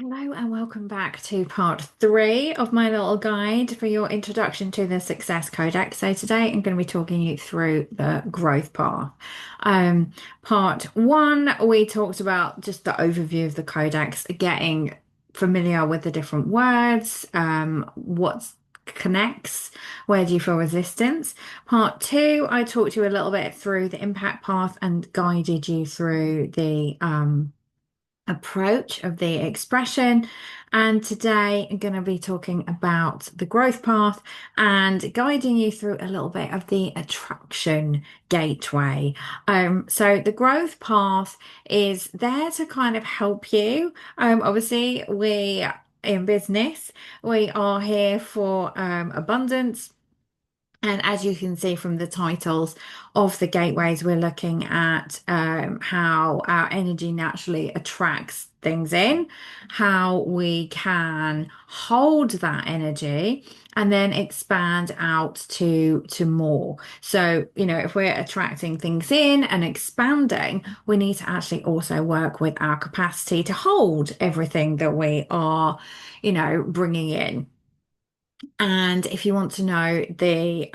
Hello and welcome back to part three of my little guide for your introduction to the Success Codex. So today I'm going to be talking you through the growth path. Part one, we talked about just the overview of the Codex, getting familiar with the different words, what connects, where do you feel resistance. Part two, I talked to you a little bit through the impact path and guided you through the approach of the expression. And today I'm going to be talking about the growth path and guiding you through a little bit of the attraction gateway. So the growth path is there to kind of help you. Obviously, we in business, we are here for abundance. And as you can see from the titles of the gateways, we're looking at how our energy naturally attracts things in, how we can hold that energy and then expand out to more. So, if we're attracting things in and expanding, we need to actually also work with our capacity to hold everything that we are, bringing in. And if you want to know the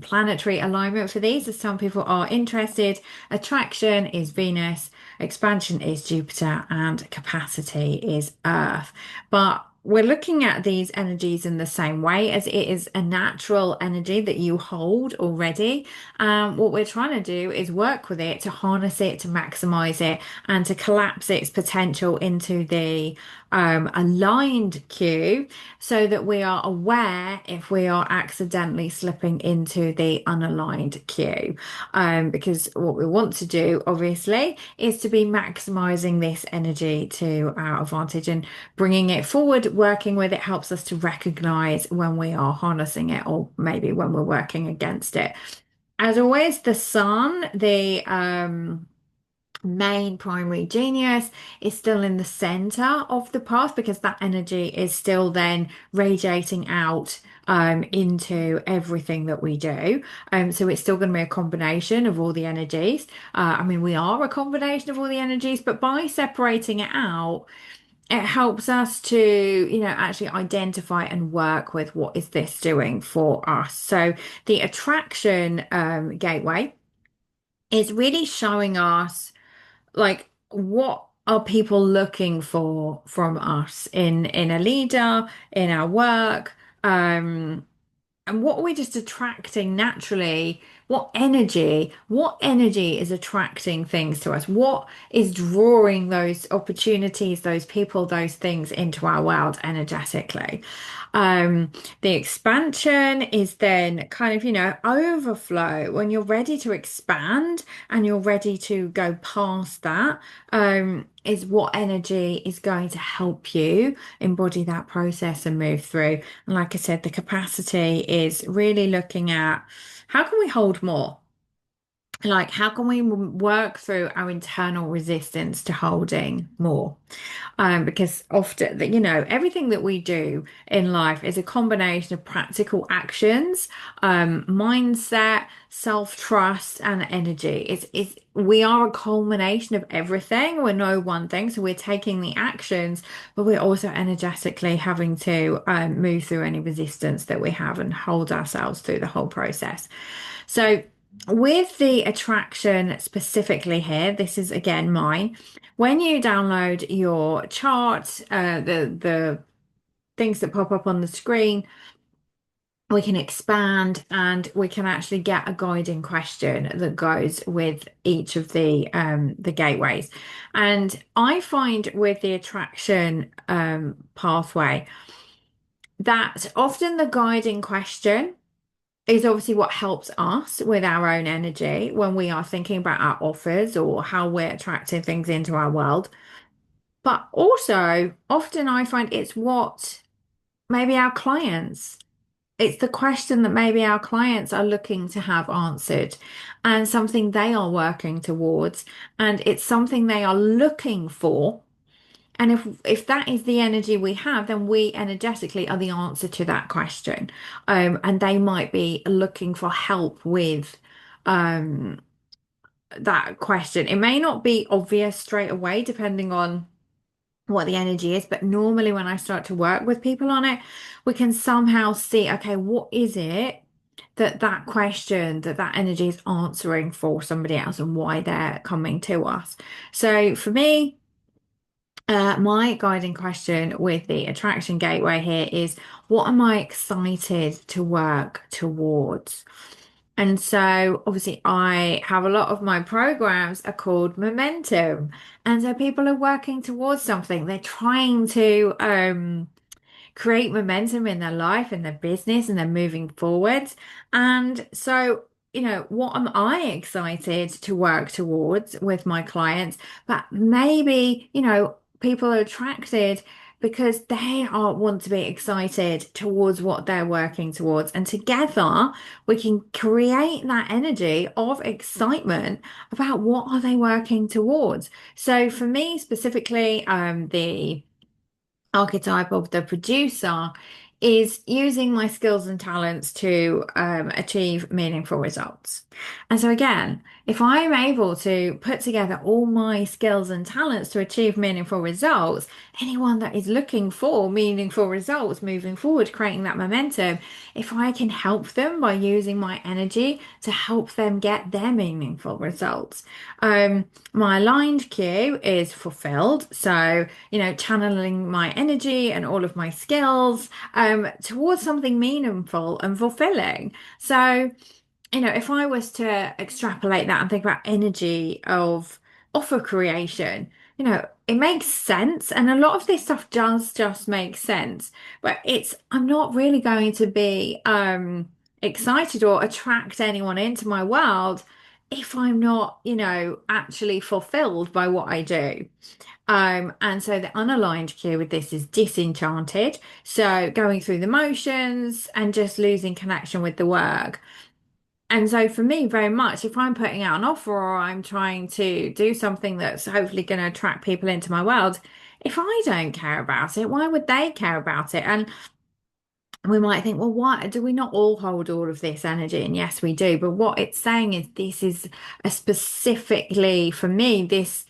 planetary alignment for these, as some people are interested, attraction is Venus, expansion is Jupiter, and capacity is Earth. But we're looking at these energies in the same way as it is a natural energy that you hold already. What we're trying to do is work with it to harness it, to maximize it, and to collapse its potential into the aligned queue so that we are aware if we are accidentally slipping into the unaligned queue. Because what we want to do, obviously, is to be maximizing this energy to our advantage and bringing it forward. Working with it helps us to recognize when we are harnessing it or maybe when we're working against it. As always, the sun, the main primary genius is still in the center of the path because that energy is still then radiating out into everything that we do. So it's still going to be a combination of all the energies. We are a combination of all the energies, but by separating it out, it helps us to, actually identify and work with what is this doing for us. So the attraction gateway is really showing us like what are people looking for from us in a leader, in our work, and what are we just attracting naturally? What energy is attracting things to us? What is drawing those opportunities, those people, those things into our world energetically? The expansion is then kind of, overflow when you're ready to expand and you're ready to go past that, is what energy is going to help you embody that process and move through. And like I said, the capacity is really looking at how can we hold more? Like, how can we work through our internal resistance to holding more? Because often, everything that we do in life is a combination of practical actions, mindset, self-trust, and energy. We are a culmination of everything. We're no one thing. So we're taking the actions, but we're also energetically having to move through any resistance that we have and hold ourselves through the whole process. So with the attraction specifically here, this is again mine. When you download your chart, the things that pop up on the screen, we can expand and we can actually get a guiding question that goes with each of the gateways. And I find with the attraction pathway that often the guiding question is obviously what helps us with our own energy when we are thinking about our offers or how we're attracting things into our world. But also, often I find it's what maybe our clients, it's the question that maybe our clients are looking to have answered and something they are working towards, and it's something they are looking for. And if that is the energy we have, then we energetically are the answer to that question. And they might be looking for help with um, that question. It may not be obvious straight away, depending on what the energy is. But normally, when I start to work with people on it, we can somehow see, okay, what is it that question, that energy is answering for somebody else and why they're coming to us. So for me, my guiding question with the attraction gateway here is, what am I excited to work towards? And so obviously I have a lot of my programs are called momentum. And so people are working towards something. They're trying to create momentum in their life and their business, and they're moving forwards. And so, what am I excited to work towards with my clients? But maybe, people are attracted because they are want to be excited towards what they're working towards. And together we can create that energy of excitement about what are they working towards. So for me specifically, the archetype of the producer is using my skills and talents to achieve meaningful results. And so, again, if I'm able to put together all my skills and talents to achieve meaningful results, anyone that is looking for meaningful results moving forward, creating that momentum, if I can help them by using my energy to help them get their meaningful results. My aligned cue is fulfilled. So, channeling my energy and all of my skills towards something meaningful and fulfilling. So, if I was to extrapolate that and think about energy of offer creation, it makes sense. And a lot of this stuff does just make sense. But I'm not really going to be excited or attract anyone into my world if I'm not, actually fulfilled by what I do. And so the unaligned cue with this is disenchanted. So going through the motions and just losing connection with the work. And so for me, very much, if I'm putting out an offer or I'm trying to do something that's hopefully going to attract people into my world, if I don't care about it, why would they care about it? And we might think, well, why do we not all hold all of this energy? And yes, we do. But what it's saying is this is a specifically for me, this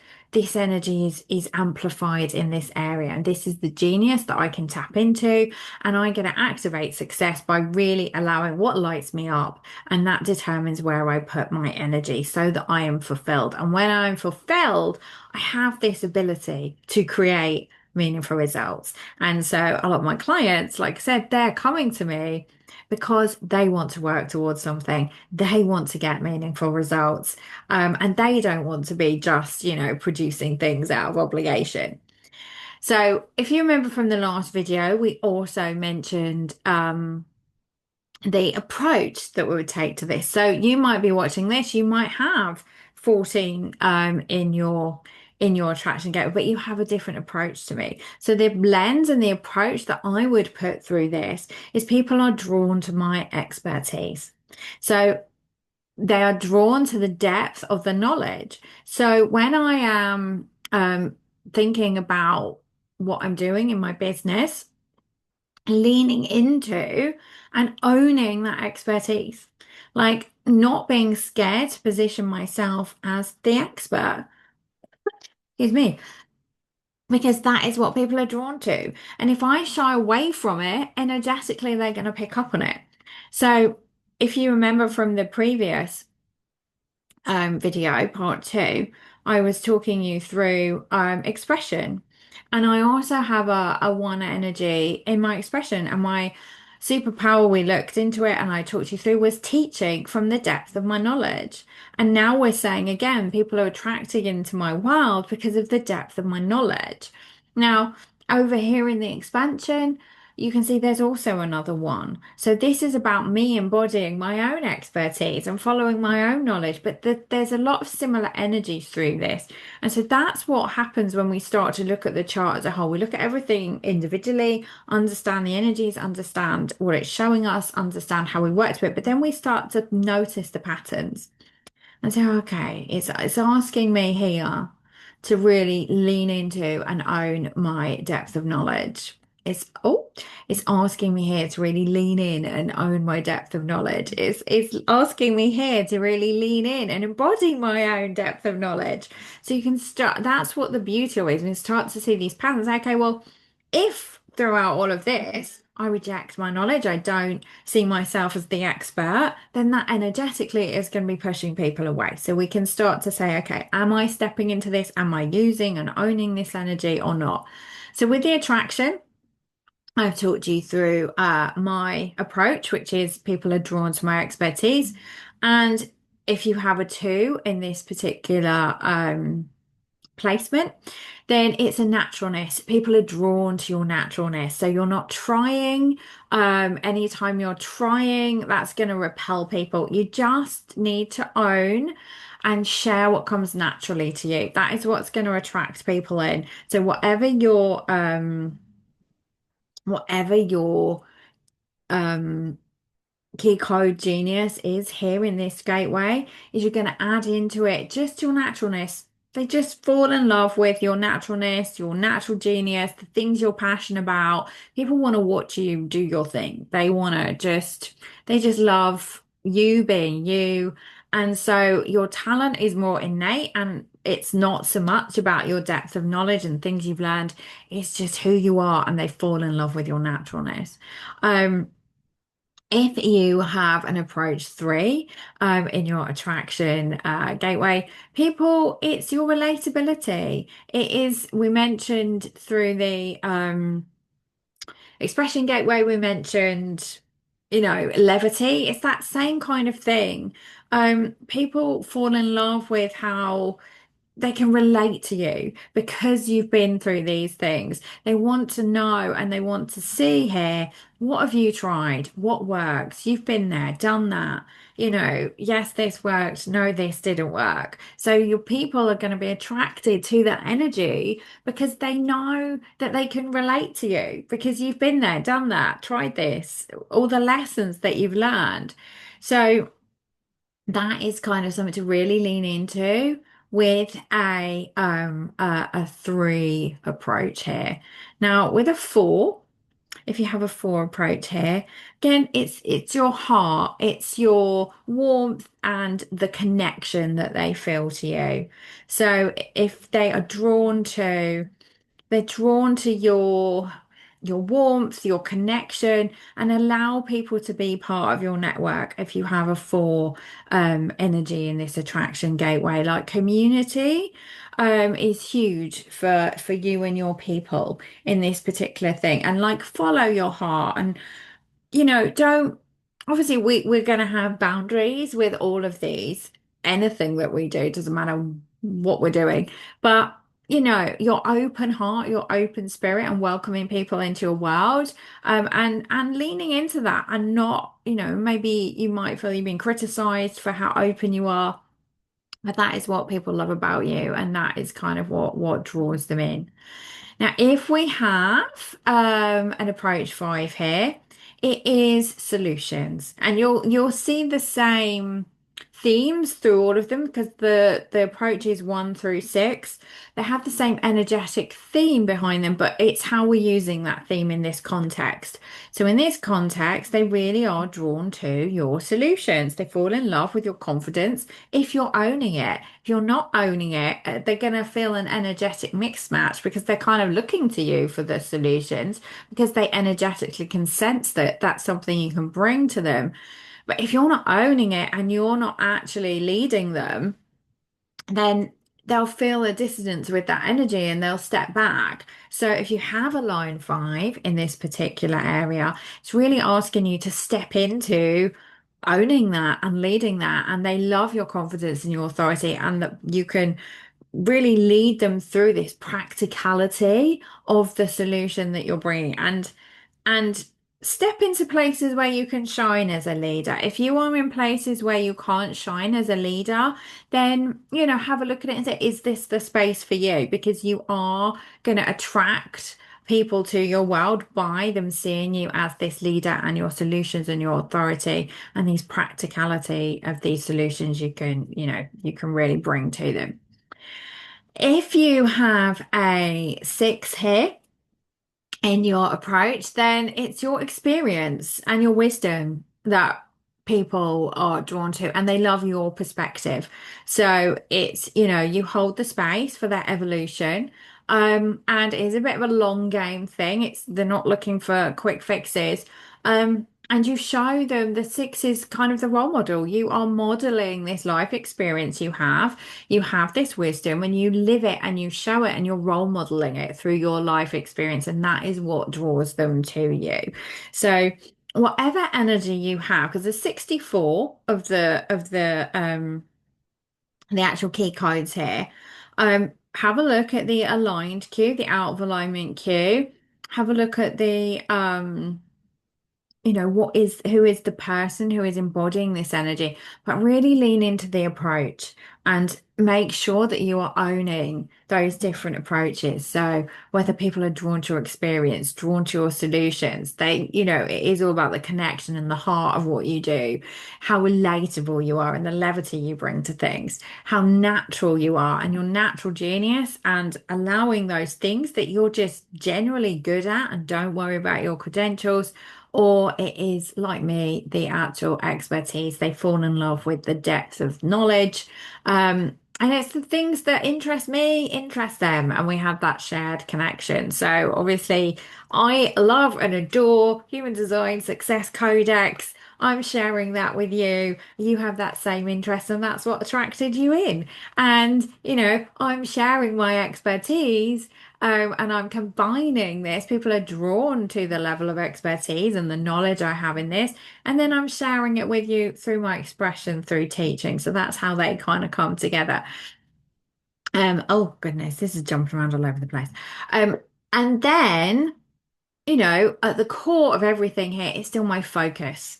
energy is amplified in this area. And this is the genius that I can tap into. And I get to activate success by really allowing what lights me up. And that determines where I put my energy so that I am fulfilled. And when I'm fulfilled, I have this ability to create meaningful results. And so a lot of my clients, like I said, they're coming to me because they want to work towards something. They want to get meaningful results. And they don't want to be just, producing things out of obligation. So if you remember from the last video, we also mentioned the approach that we would take to this. So you might be watching this, you might have 14 in your attraction gateway, but you have a different approach to me. So the lens and the approach that I would put through this is people are drawn to my expertise. So they are drawn to the depth of the knowledge. So when I am thinking about what I'm doing in my business, leaning into and owning that expertise, like not being scared to position myself as the expert. Excuse me, because that is what people are drawn to. And if I shy away from it, energetically, they're going to pick up on it. So if you remember from the previous video, part two, I was talking you through expression. And I also have a one energy in my expression. And my superpower, we looked into it and I talked you through, was teaching from the depth of my knowledge. And now we're saying again, people are attracting into my world because of the depth of my knowledge. Now, over here in the expansion, you can see there's also another one. So this is about me embodying my own expertise and following my own knowledge, but there's a lot of similar energies through this. And so that's what happens when we start to look at the chart as a whole. We look at everything individually, understand the energies, understand what it's showing us, understand how we work with it, but then we start to notice the patterns and say, okay, it's asking me here to really lean into and own my depth of knowledge. it's asking me here to really lean in and own my depth of knowledge. It's asking me here to really lean in and embody my own depth of knowledge. So you can start, that's what the beauty is, and start to see these patterns. Okay, well, if throughout all of this I reject my knowledge, I don't see myself as the expert, then that energetically is going to be pushing people away. So we can start to say, okay, am I stepping into this? Am I using and owning this energy or not? So with the attraction, I've talked you through my approach, which is people are drawn to my expertise. And if you have a two in this particular placement, then it's a naturalness. People are drawn to your naturalness. So you're not trying. Anytime you're trying, that's going to repel people. You just need to own and share what comes naturally to you. That is what's going to attract people in. So whatever your um key code genius is here in this gateway is you're going to add into it just your naturalness. They just fall in love with your naturalness, your natural genius, the things you're passionate about. People want to watch you do your thing. They just love you being you. And so your talent is more innate, and it's not so much about your depth of knowledge and things you've learned. It's just who you are, and they fall in love with your naturalness. Um, if you have an approach three in your attraction gateway, people, it's your relatability. It is, we mentioned through the expression gateway, we mentioned, levity. It's that same kind of thing. People fall in love with how they can relate to you because you've been through these things. They want to know and they want to see here, what have you tried? What works? You've been there, done that. Yes, this worked. No, this didn't work. So your people are going to be attracted to that energy because they know that they can relate to you because you've been there, done that, tried this, all the lessons that you've learned. So that is kind of something to really lean into with a three approach here. Now with a four, if you have a four approach here, again, it's your heart, it's your warmth and the connection that they feel to you. So if they are drawn to they're drawn to your warmth, your connection, and allow people to be part of your network if you have a four energy in this attraction gateway. Like community is huge for you and your people in this particular thing. And like follow your heart and don't obviously we're going to have boundaries with all of these. Anything that we do doesn't matter what we're doing, but your open heart, your open spirit, and welcoming people into your world, and leaning into that, and not, maybe you might feel you've been criticized for how open you are, but that is what people love about you, and that is kind of what draws them in. Now, if we have an approach five here, it is solutions, and you'll see the same themes through all of them because the approaches one through six, they have the same energetic theme behind them, but it's how we're using that theme in this context. So in this context, they really are drawn to your solutions. They fall in love with your confidence if you're owning it. If you're not owning it, they're going to feel an energetic mix match because they're kind of looking to you for the solutions because they energetically can sense that that's something you can bring to them. But if you're not owning it and you're not actually leading them, then they'll feel a dissonance with that energy and they'll step back. So if you have a line five in this particular area, it's really asking you to step into owning that and leading that. And they love your confidence and your authority, and that you can really lead them through this practicality of the solution that you're bringing, and step into places where you can shine as a leader. If you are in places where you can't shine as a leader, then, have a look at it and say, is this the space for you? Because you are going to attract people to your world by them seeing you as this leader, and your solutions and your authority and these practicality of these solutions you can really bring to them. If you have a six here, in your approach, then it's your experience and your wisdom that people are drawn to, and they love your perspective. So it's, you hold the space for their evolution. And it's a bit of a long game thing. They're not looking for quick fixes. And you show them the six is kind of the role model. You are modeling this life experience you have. You have this wisdom and you live it and you show it and you're role modeling it through your life experience. And that is what draws them to you. So whatever energy you have, because there's 64 of the actual key codes here. Have a look at the aligned cue, the out of alignment cue. Have a look at the who is the person who is embodying this energy, but really lean into the approach and make sure that you are owning those different approaches. So whether people are drawn to your experience, drawn to your solutions, it is all about the connection and the heart of what you do, how relatable you are and the levity you bring to things, how natural you are and your natural genius, and allowing those things that you're just generally good at and don't worry about your credentials, or it is like me, the actual expertise. They fall in love with the depth of knowledge. And it's the things that interest me, interest them, and we have that shared connection. So obviously, I love and adore human design, Success Codex. I'm sharing that with you. You have that same interest, and that's what attracted you in. And, I'm sharing my expertise, and I'm combining this. People are drawn to the level of expertise and the knowledge I have in this. And then I'm sharing it with you through my expression, through teaching. So that's how they kind of come together. Oh goodness, this is jumping around all over the place. And then, at the core of everything here is still my focus.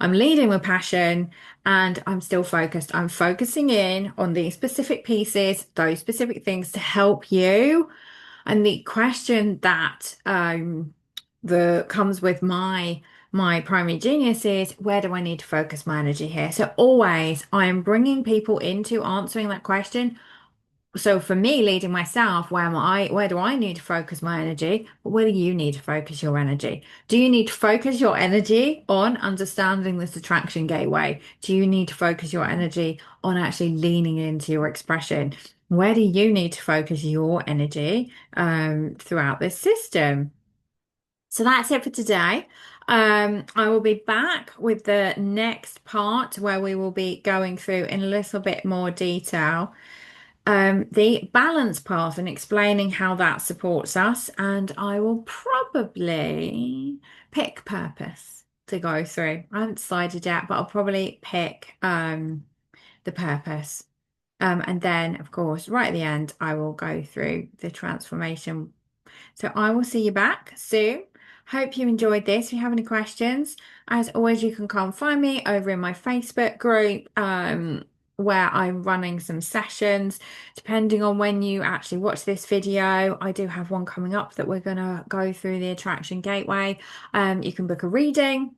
I'm leading with passion and I'm still focused. I'm focusing in on these specific pieces, those specific things to help you. And the question that the comes with my primary genius is, where do I need to focus my energy here? So always I am bringing people into answering that question. So for me, leading myself, where do I need to focus my energy? But where do you need to focus your energy? Do you need to focus your energy on understanding this attraction gateway? Do you need to focus your energy on actually leaning into your expression? Where do you need to focus your energy throughout this system? So that's it for today. I will be back with the next part where we will be going through in a little bit more detail the balance path and explaining how that supports us. And I will probably pick purpose to go through. I haven't decided yet, but I'll probably pick the purpose. And then, of course, right at the end, I will go through the transformation. So I will see you back soon. Hope you enjoyed this. If you have any questions, as always, you can come find me over in my Facebook group, where I'm running some sessions. Depending on when you actually watch this video, I do have one coming up that we're going to go through the attraction gateway. You can book a reading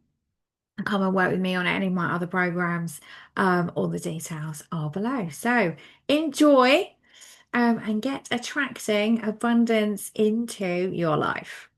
and come and work with me on any of my other programs. All the details are below. So enjoy, and get attracting abundance into your life.